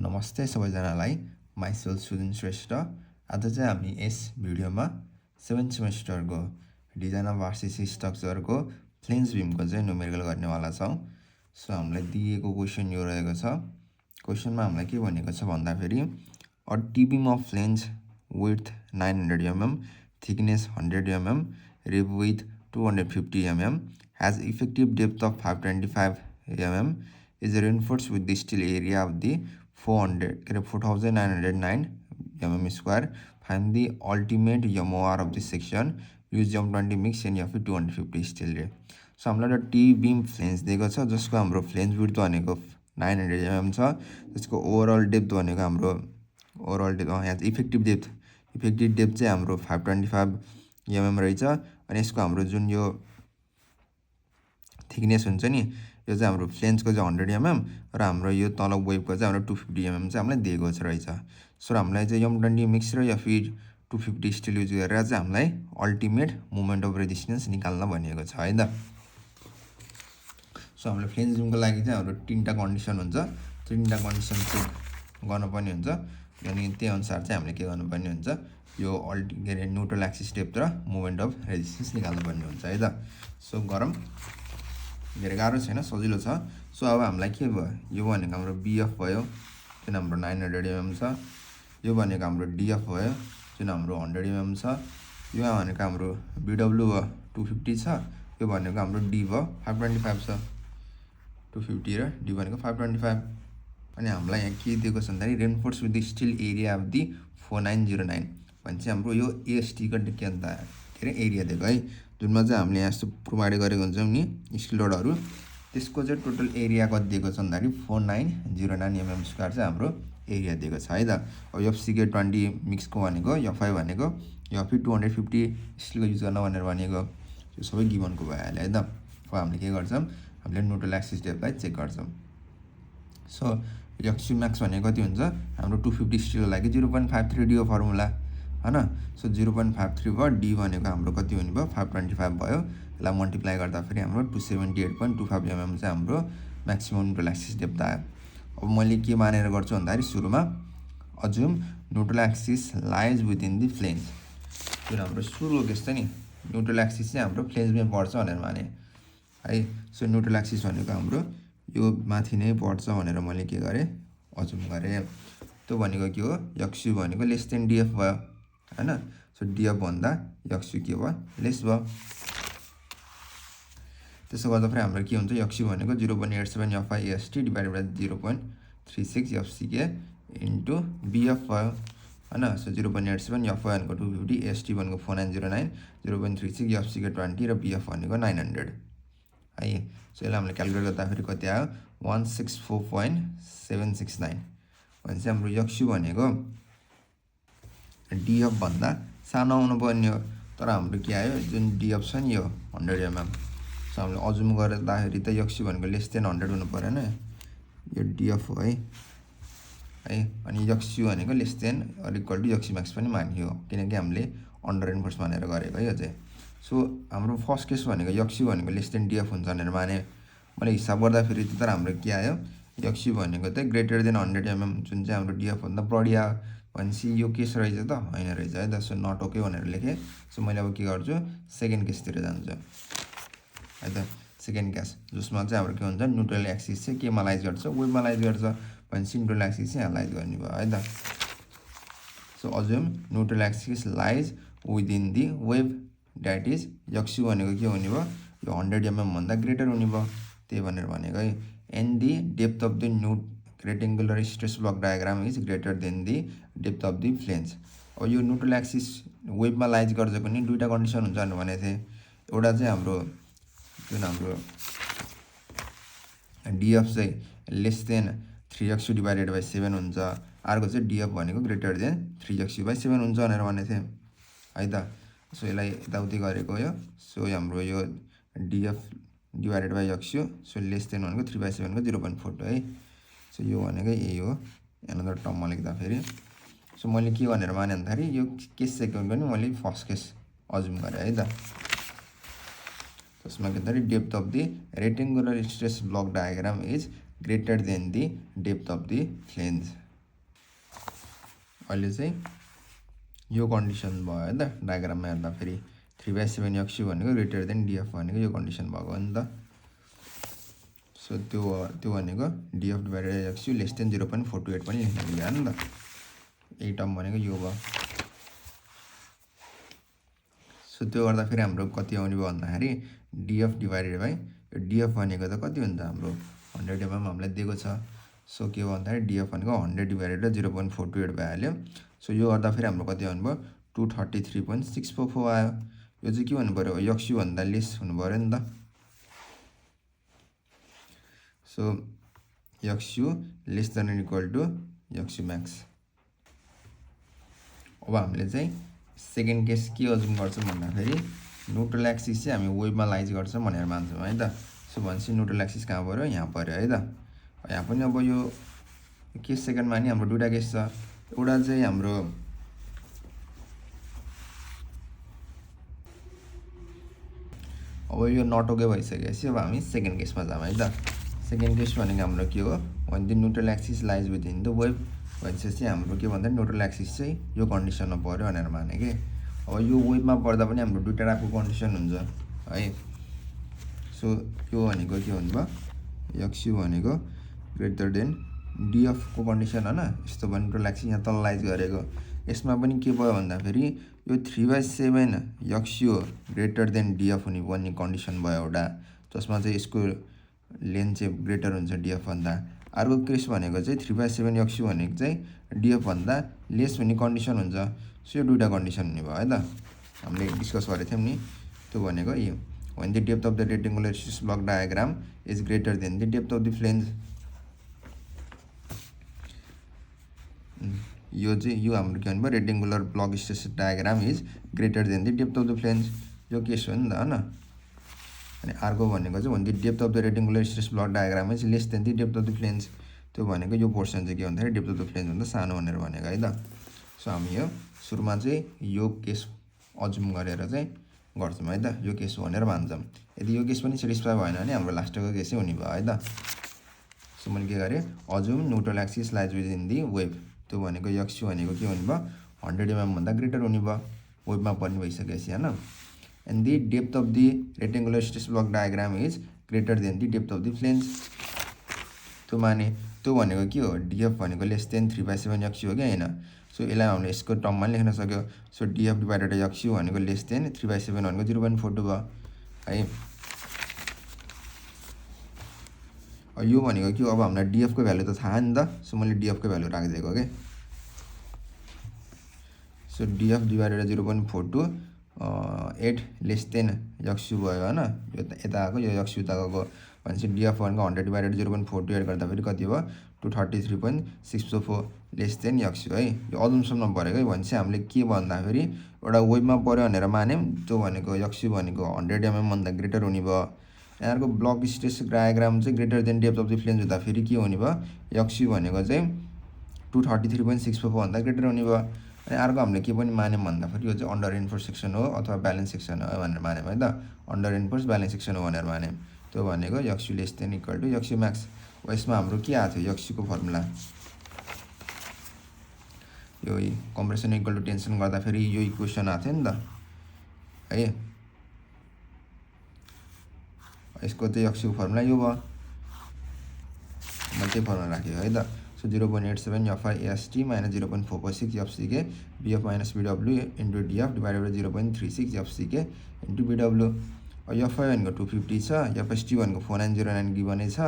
नमस्ते सबैजनालाई माइसेल्फ सुदिन श्रेष्ठ। आज चाहिँ हामी यस भिडियोमा 7th सेमेस्टरको design of RCC स्ट्रक्चरको flange बिमको चाहिँ न्युमेरिकल गर्नेवाला छौँ। सो हामीलाई दिएको क्वेसन यो रहेको छ। क्वेसनमा हामीलाई के भनेको छ भन्दाखेरि a T beam of flange with 900 mm, thickness 100 mm, rib with 250 mm, has effective depth of 525 mm, is reinforced with the steel area of the 4909 mm square. Find the ultimate MOR of this section. Use jump 20 mix and FE 250 steel रे। So हामीलाई T बिम flange दिएको छ जसको हाम्रो flange width भनेको 900 mm छ। त्यसको overall depth भनेको हाम्रो यहाँ इफेक्टिभ डेप्थ चाहिँ हाम्रो 525 mm रहेछ। अनि यसको हाम्रो जुन यो थिकनेस हुन्छ नि यो चाहिँ हाम्रो फ्लेन्जको चाहिँ 100 mm र हाम्रो यो तल वेबको चाहिँ हाम्रो 250 mm चाहिँ हामीलाई दिएको रहेछ। सो हामीलाई चाहिँ M20 मिक्स र FE 250 स्टिल युज गरेर चाहिँ हामीलाई अल्टिमेट मोमेन्ट अफ रेजिस्टेन्स निकाल्न भनिएको छ है त। सो हाम्रो फ्लेन्ज बिमको लागि चाहिँ हाम्रो तीनटा कन्डिसन हुन्छ, तीनटा कन्डिसन चेक गर्नुपर्ने हुन्छ। अनि त्यही अनुसार चाहिँ हामीले के गर्नुपर्ने हुन्छ, यो के अरे न्युट्रल एक्सिस डेप्थ र मोमेन्ट अफ रेजिस्टेन्स निकाल्नुपर्ने हुन्छ है त। सो गरौँ, धेरै गाह्रो छैन, सजिलो छ। सो अब हामीलाई के भयो, यो भनेको हाम्रो BF भयो जुन हाम्रो 900 mm छ, यो भनेको हाम्रो DF भयो जुन हाम्रो 100 mm छ, यो भनेको हाम्रो BW भयो 250 छ, यो भनेको हाम्रो D भयो 525 छ, 250 र D भनेको 525। अनि हामीलाई यहाँ के दिएको छ भन्दाखेरि reinforce with the stilt area of the 4909 भनेपछि हाम्रो यो AST को के अरे एरिया दिएको है, जुनमा चाहिँ हामीले यहाँ यस्तो प्रोभाइड गरेको हुन्छौँ नि स्टिल रोडहरू, त्यसको चाहिँ टोटल एरिया कति दिएको छ भन्दाखेरि 4909 mm स्क्वायर चाहिँ हाम्रो एरिया दिएको छ है त। अब FCK 20 मिक्सको भनेको FI भनेको FE 250 स्टिलको युज गर्न भनेर भनेको यो सबै गिभनको भइहाल्यो है त। अब हामीले के गर्छौँ, हामीले न्युट्रल एक्सिस डेप्थलाई चेक गर्छौँ। सो एक्सु म्याक्स भनेको कति हुन्छ, हाम्रो 250 स्टिलको लागि 0.53 डी हो फर्मुला हैन। सो 0.53 भयो, डी भनेको हाम्रो कति हुने भयो 525 भयो, यसलाई मल्टिप्लाई गर्दा फेरि हाम्रो 278.25 mm चाहिँ हाम्रो म्याक्सिमम न्युट्रल एक्सिस डेप्थ आयो। अब मैले के मानेर गर्छु भन्दाखेरि सुरुमा assume neutral axis lies within the flange, जुन हाम्रो सुरुको केस छ नि न्युट्रल एक्सिस चाहिँ हाम्रो फ्लेन्जमै पर्छ भनेर माने है। सो न्युट्रल एक्सिस भनेको हाम्रो यो माथि नै पर्छ भनेर मैले के गरेँ, अज्युम गरेँ। त्यो भनेको के हो, एक्सु भनेको लेस देन DF भयो हैन। सो DF भन्दा एक्सु के भयो, लेस भयो। त्यसो गर्दा फेरि हाम्रो के हुन्छ, एक्सु भनेको 0.87 FI AST divided by 0.36 FCK into BF भयो हैन। सो 0.87 FI भनेको 250, AST भनेको 4909, 0.36 FCK 20 र BF भनेको 900 है। सो यसलाई हामीले क्यालकुलेट गर्दाखेरि कति आयो 164.769 भनेपछि हाम्रो एक्सु भनेको DF भन्दा सानो आउनुपर्ने हो, तर हाम्रो के आयो जुन DF छ नि यो 100 mm। सो हामीले अजुम गर्दाखेरि त एक्सु भनेको लेस देन 100 हुनु परेन, यो DF हो है। अनि एक्सु भनेको less than or equal to x u max पनि मानियो किनकि हामीले अन्डर रेनफोर्स मानेर गरेको है यो चाहिँ। सो हाम्रो फर्स्ट केस भनेको एक्सु भनेको लेस देन DF हुन्छ भनेर माने, मैले हिसाब गर्दाखेरि तर हाम्रो के आयो, एक्सु भनेको चाहिँ ग्रेटर देन 100 mm जुन चाहिँ हाम्रो DF भन्दा बढी आयो भनेपछि यो केस रहेछ त होइन रहेछ है त। सो नट ओके भनेर लेखेँ। सो मैले अब के गर्छु, सेकेन्ड केसतिर जान्छु है त। सेकेन्ड केस जसमा चाहिँ हाम्रो के हुन्छ, न्युट्रल एक्सिस चाहिँ केमा लाइज गर्छ, वेबमा लाइज गर्छ भनेपछि न्युट्रल एक्सिस चाहिँ यहाँ लाइज गर्ने भयो है त। So assume neutral axis lies within the web, that is x u भनेको के हुने भयो, यो 100 mm भन्दा ग्रेटर हुने भयो, त्यही भनेर भनेको है। And the depth of the rectangular stress block diagram is greater than the depth of the flange. अब यो न्युट्रल एक्सिस वेबमा लाइज गर्छ पनि दुईवटा कन्डिसन हुन्छ भनेको थिएँ। एउटा चाहिँ हाम्रो जुन हाम्रो DF चाहिँ less than 3x divided by 7 हुन्छ, अर्को चाहिँ DF भनेको ग्रेटर देन 3x बाई 7 हुन्छ भनेर भनेको थिएँ है त। सो यसलाई यताउति गरेको यो। सो हाम्रो यो DF divided by x u, so less than भनेको 3/7 को 0.42 है। सो यो भनेको यही हो एनदर टर्ममा लेख्दाखेरि। सो मैले के भनेर माने भन्दाखेरि यो केस सेकेन्ड पनि मैले फर्स्ट केस अज्युम गरेँ है त। त्यसमा के भन्दाखेरि depth of the rectangular stress block diagram is greater than the depth of the flange अहिले चाहिँ यो कन्डिसन भयो है त डायग्राममा हेर्दाखेरि 3/7 यक्स यू भनेको ग्रेटर देन डिएफ भनेको यो कन्डिसन भएको हो नि त। सो त्यो भनेको डिएफ divided x u less then 0.428 पनि लेख्न मिल्यो नि त। यही टर्म भनेको यो भयो। सो त्यो गर्दाखेरि हाम्रो कति आउने भयो भन्दाखेरि डिएफ डिभाइडेड बाई डिएफ भनेको त कति हुन्छ हाम्रो 100 mm हामीलाई दिएको छ। सो के भयो भन्दाखेरि डिएफ भनेको 100 डिभाइडेड 0.428 भइहाल्यो। सो यो गर्दाखेरि हाम्रो कति आउनु भयो 233.644 आयो। यो चाहिँ के भन्नु पर्यो यक्स यू भन्दा लेस हुनु पर्यो नि त। So x u less than equal to x u max. अब हामीले चाहिँ सेकेन्ड केस के अज्युम गर्छौँ भन्दाखेरि न्युट्रल एक्सिस चाहिँ हामी वेबमा लाइज गर्छौँ भनेर मान्छौँ है त। सो भनेपछि न्युट्रल एक्सिस कहाँ पऱ्यो यहाँ पऱ्यो है त। यहाँ पनि अब यो केस सेकेन्डमा नि हाम्रो दुईवटा केस छ। एउटा चाहिँ हाम्रो अब यो नट ओके भइसकेपछि अब हामी सेकेन्ड केसमा जाऊँ है त। सेकेन्ड केस भनेको हाम्रो के हो भने the neutral axis lies within the web भनेपछि हाम्रो के भन्दा न्युट्रल एक्सिस चाहिँ यो कन्डिसनमा पऱ्यो भनेर माने कि। अब यो वेबमा पर्दा पनि हाम्रो दुईवटा टाइपको कन्डिसन हुन्छ है। सो यो भनेको के भन्नुभयो यक्स यू भनेको ग्रेटर देन डिएफको कन्डिसन होइन। यस्तो भयो न्युट्रल एक्सिस यहाँ तल लाइज गरेको। यसमा पनि के भयो भन्दाखेरि यो 3/7 यक्स यू ग्रेटर देन डिएफ हुने भन्ने कन्डिसन भयो एउटा, जसमा चाहिँ यसको लेन्थ चाहिँ ग्रेटर हुन्छ डिएफ भन्दा। अर्को केस भनेको चाहिँ 3/7 यक्स यू भनेको चाहिँ डिएफ भन्दा लेस हुने कन्डिसन हुन्छ। सो यो दुईवटा कन्डिसन हुने भयो है त। हामीले डिस्कस गरेको थियौँ नि त्यो भनेको यो when the depth of the rectangular stress block diagram is greater than the depth of the flange। यो चाहिँ यो हाम्रो के भन्नुभयो rectangular block stress diagram is greater than the depth of the flange. यो केस हो नि त होइन। अनि अर्को भनेको चाहिँ the depth of the rectangular stress block diagram is less than the depth of the flange. त्यो भनेको यो पोर्सन चाहिँ के भन्दाखेरि डेप्थ अफ द फ्लेन्ज भन्दा सानो भनेर भनेको है त। सो हामी यो सुरुमा चाहिँ यो केस अज्युम गरेर चाहिँ गर्छौँ है त। यो केस हो भनेर मान्छौँ। यदि यो केस पनि सेटिस्फाई भएन भने हाम्रो लास्टको केसै हुने भयो है त। सो मैले के गरेँ assume neutral axis lies within दी वेब। त्यो भनेको यक्स यू भनेको के हुने भयो 100 mm भन्दा ग्रेटर हुने भयो वेबमा पर्ने भइसकेपछि होइन। And the depth of the rectangular stress block diagram is greater than the depth of the flange. त्यो माने त्यो भनेको के हो डिएफ भनेको लेस देन 3/7 यक्स यू हो कि होइन। सो यसलाई हामीले यसको टर्ममा लेख्न सक्यो। सो डिएफ डिभाइडेड यक्स यू भनेको लेस देन 3/7 भनेको 0.42 भयो है। यो भनेको के हो अब हामीलाई डिएफको भ्यालु त थाहा नि त। सो मैले डिएफको भ्यालु राखिदिएको के। So डिएफ divided 0.428 less than x you भयो होइन। यो यता आएको यो यक्स यू उता गएको भनेपछि डिएफ भनेको 100 डिभाइडेड 0.428 गर्दाखेरि कति भयो 233.644 लेस देन यक्स यू है। यो अजम्सनमा परेको है। भनेपछि हामीले के भन्दाखेरि एउटा वेबमा पऱ्यो भनेर मान्यौँ। त्यो भनेको यक्स यू भनेको 100 mm भन्दा ग्रेटर हुने भयो। यहाँको ब्लक स्ट्रेस डायग्राम चाहिँ greater than depth of the flange हुँदाखेरि के हुने भयो यक्स यू भनेको चाहिँ 233.644 भन्दा ग्रेटर हुने भयो। अनि अर्को हामीले के पनि मान्यौँ भन्दाखेरि यो चाहिँ अन्डर इन्फोर्स सेक्सन हो अथवा ब्यालेन्स सेक्सन हो भनेर मान्यौँ है त। अन्डर इन्फोर्स ब्यालेन्स सेक्सन हो भनेर मान्यौँ। त्यो भनेको x u less than equal to x u max. यसमा हाम्रो के आएको थियो यक्स यूको फर्मुला यो कम्प्रेसन इक्वल टु टेन्सन गर्दाखेरि यो इक्वेसन आएको थियो नि त है। यसको चाहिँ यक्स यूको फर्मुला यो भयो। मैले त्यही फर्मुला राखेँ है त। So 0.87 FIST minus 0.446 FCK BF minus BW into DF divided by 0.36 FCK into BW। FI भनेको 250 छ, FST भनेको 4909 गिभनै छ।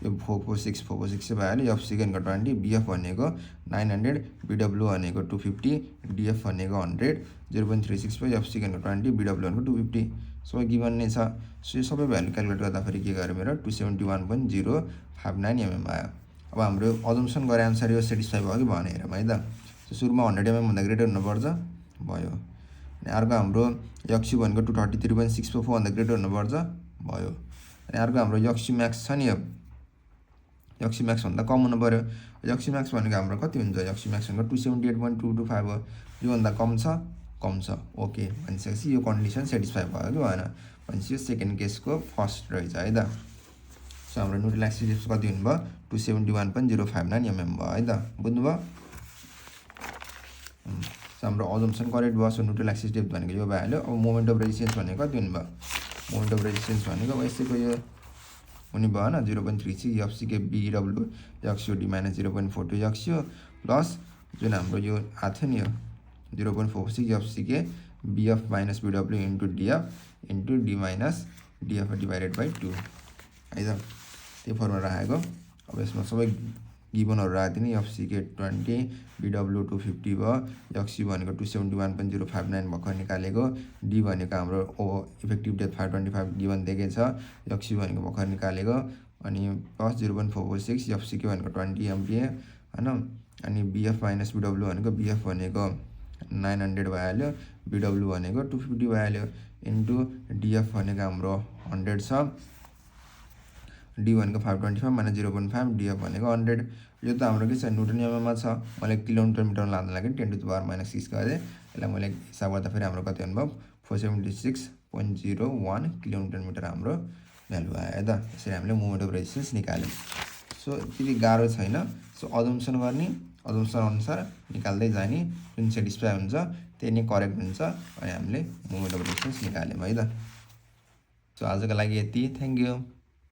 यो 446 चाहिँ भइहाल्यो। FCK भनेको 20, BF भनेको 900, BW भनेको 250, DF भनेको 100, 0.36 बाई FCK भनेको 20, BW भनेको 250 सबै गिभन नै छ। सो यो सबै भ्यालु क्यालकुलेट गर्दाखेरि के गर्यो मेरो 271.059 mm आयो। अब हाम्रो अजम्सन गरे अनुसार यो सेटिस्फाई भयो कि भएन हेरौँ है त। सो सुरुमा 100 mm भन्दा ग्रेटर हुनुपर्छ भयो। अनि अर्को हाम्रो यक्स यू भनेको 233.644 भन्दा ग्रेटर हुनुपर्छ भयो। अनि अर्को हाम्रो यक्स यू म्याक्स छ नि यक्स यू म्याक्स भन्दा कम हुनु पऱ्यो। यक्स यू म्याक्स भनेको हाम्रो कति हुन्छ यक्स यू म्याक्स भनेको 278.225 हो। योभन्दा कम छ ओके भनिसकेपछि यो कन्डिसन सेटिस्फाई भयो कि भएन भनेपछि यो सेकेन्ड केसको फर्स्ट रहेछ है त। सो हाम्रो न्युट्रल एक्सिस कति हुनुभयो 271.059 mm भयो है त। बुझ्नुभयो। सो हाम्रो अजम्सन करेक्ट भयो। सो न्युट्रल एक्सिस डेप्थ भनेको यो भइहाल्यो। अब मोमेन्ट अफ रेजिस्टेन्स भनेको कति हुने भयो? मोमेन्ट अफ रेजिस्टेन्स भनेको अब यसैको यो हुने भयो होइन 0.36 एफसीके बिडब्लु x u d minus 0.42 x u plus जुन हाम्रो यो आएको थियो नि यो 0.46 एफसीके बिएफ माइनस बिडब्लु into d minus d f divided by 2 है त। त्यो फर्मुला राखेको। अब यसमा सबै गिभनहरू राखेको थिएँ नि एफसीके 20 बिडब्लु 250 भयो, एक्सयू भनेको 271.059 भर्खर निकालेको, डी भनेको हाम्रो इफेक्टिभ डेथ 525 गिभन दिएकै छ, एक्सयू भनेको भर्खर निकालेको, अनि प्लस 0.446 एफसीके भनेको 20 एमपिए होइन, अनि बिएफ माइनस बिडब्लु भनेको बिएफ भनेको 900 भइहाल्यो, बिडब्लु भनेको 250 भइहाल्यो, इन्टु डिएफ भनेको हाम्रो 100 छ, डी भनेको 525 माइनस 0.5 डिएफ भनेको 100। यो त हाम्रो के छ न्युटन नियममा छ। मैले किलोमिटर मिटरमा लाँदा लागि 10⁻⁻6 गरेँ। यसलाई मैले हिसाब गर्दा फेरि हाम्रो कति हुनुभयो 476.01 किलोमिटर मिटर हाम्रो भ्यालु आयो है त। यसरी हामीले मोमेन्ट अफ रेजिस्टेन्स निकाल्यौँ। सो त्यति गाह्रो छैन। सो अजम्सन गर्ने, अजम्सन अनुसार निकाल्दै जाने, जुन सेटिस्फाई हुन्छ त्यही नै करेक्ट हुन्छ, अनि हामीले मोमेन्ट अफ रेजिस्टेन्स निकाल्यौँ है त। सो आजको लागि यति। Thank you.